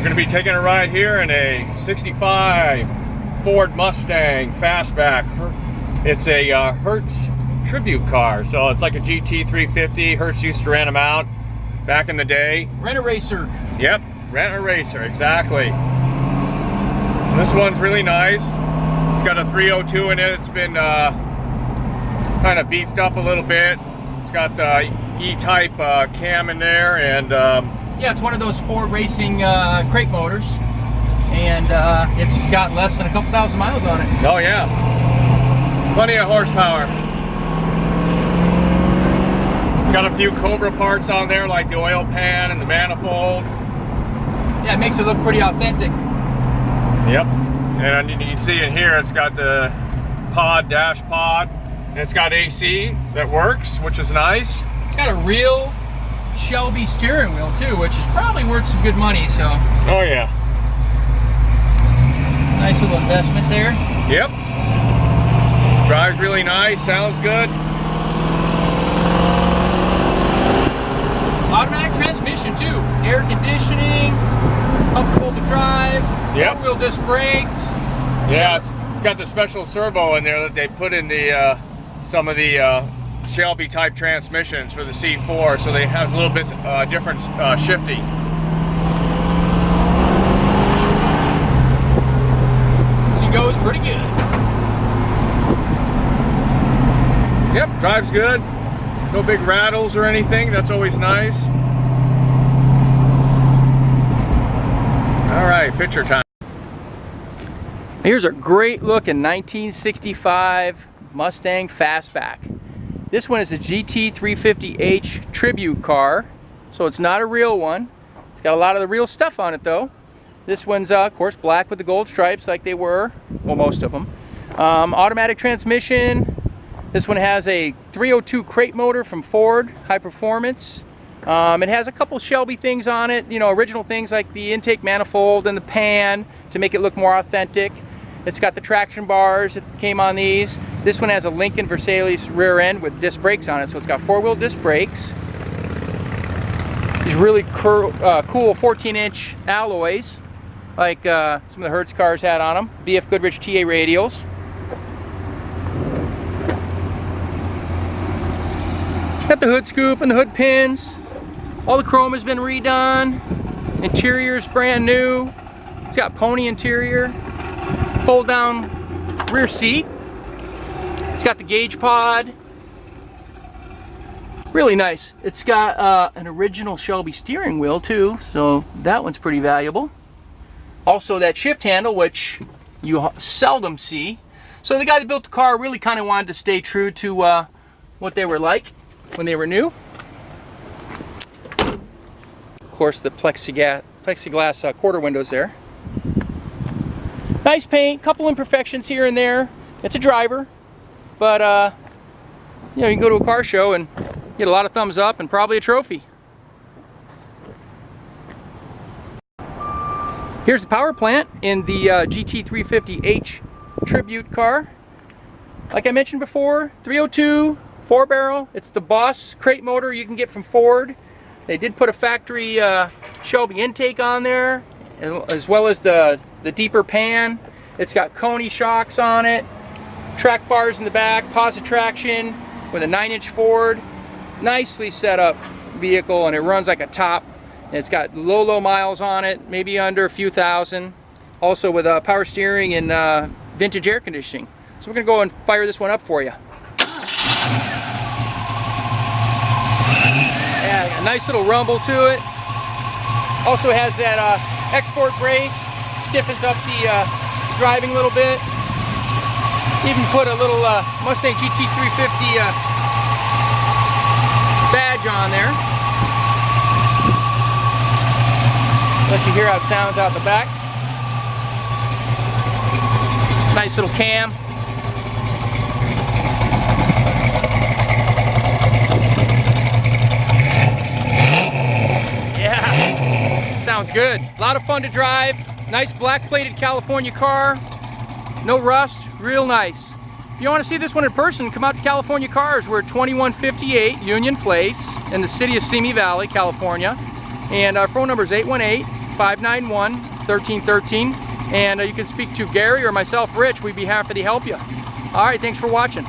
We're going to be taking a ride here in a 65 Ford Mustang Fastback. It's a Hertz Tribute car, so it's like a GT 350. Hertz used to rent them out back in the day. Rent-a-racer. Yep, rent-a-racer, exactly. This one's really nice. It's got a 302 in it. It's been kind of beefed up a little bit. It's got the E-type cam in there, and yeah, it's one of those Ford racing crate motors, and it's got less than a couple thousand miles on it. Oh yeah, plenty of horsepower. Got a few Cobra parts on there, like the oil pan and the manifold. Yeah, it makes it look pretty authentic. Yep, and you can see in here it's got the dash pod, and it's got AC that works, which is nice. It's got a real Shelby steering wheel too, which is probably worth some good money. So. Oh yeah. Nice little investment there. Yep. Drives really nice. Sounds good. Automatic transmission too. Air conditioning. Comfortable to drive. Yep. Four-wheel disc brakes. Yeah, it's got the special servo in there that they put in the some of the Shelby type transmissions for the C4, so they have a little bit different shifting. She goes pretty good. Yep, drives good. No big rattles or anything. That's always nice. All right, picture time. Here's a great looking 1965 Mustang Fastback. This one is a GT 350H Tribute car, so it's not a real one. It's got a lot of the real stuff on it though. This one's of course black with the gold stripes like they were, well, most of them. Automatic transmission. This one has a 302 crate motor from Ford, high performance. It has a couple Shelby things on it, you know, original things like the intake manifold and the pan to make it look more authentic. It's got the traction bars that came on these. This one has a Lincoln Versailles rear end with disc brakes on it, so it's got four-wheel disc brakes. These really cool 14-inch alloys, like some of the Hertz cars had on them. BF Goodrich TA radials. Got the hood scoop and the hood pins. All the chrome has been redone. Interior's brand new. It's got pony interior. Fold down rear seat. It's got the gauge pod. Really nice. It's got an original Shelby steering wheel too, so that one's pretty valuable. Also that shift handle, which you seldom see. So the guy that built the car really kind of wanted to stay true to what they were like when they were new. Of course, the plexiglass quarter windows there. Nice paint, couple imperfections here and there. It's a driver, but you know, you can go to a car show and get a lot of thumbs up and probably a trophy. Here's the power plant in the GT 350H Tribute car. Like I mentioned before, 302, 4-barrel. It's the Boss crate motor you can get from Ford. They did put a factory Shelby intake on there, as well as the deeper pan. It's got Koni shocks on it, track bars in the back, Posi-traction with a 9-inch Ford. Nicely set up vehicle, and it runs like a top. And it's got low miles on it, maybe under a few thousand. Also with power steering and vintage air conditioning. So we're gonna go and fire this one up for you. Yeah, a nice little rumble to it. Also has that export brace, stiffens up the driving a little bit. Even put a little Mustang GT 350 badge on there. Let you hear how it sounds out the back. Nice little cam. Yeah, sounds good. A lot of fun to drive. Nice black plated California car. No rust, real nice. If you want to see this one in person, come out to California Cars. We're at 2158 Union Place in the city of Simi Valley, California. And our phone number is 818 591-1313. And you can speak to Gary or myself, Rich. We'd be happy to help you. All right, thanks for watching.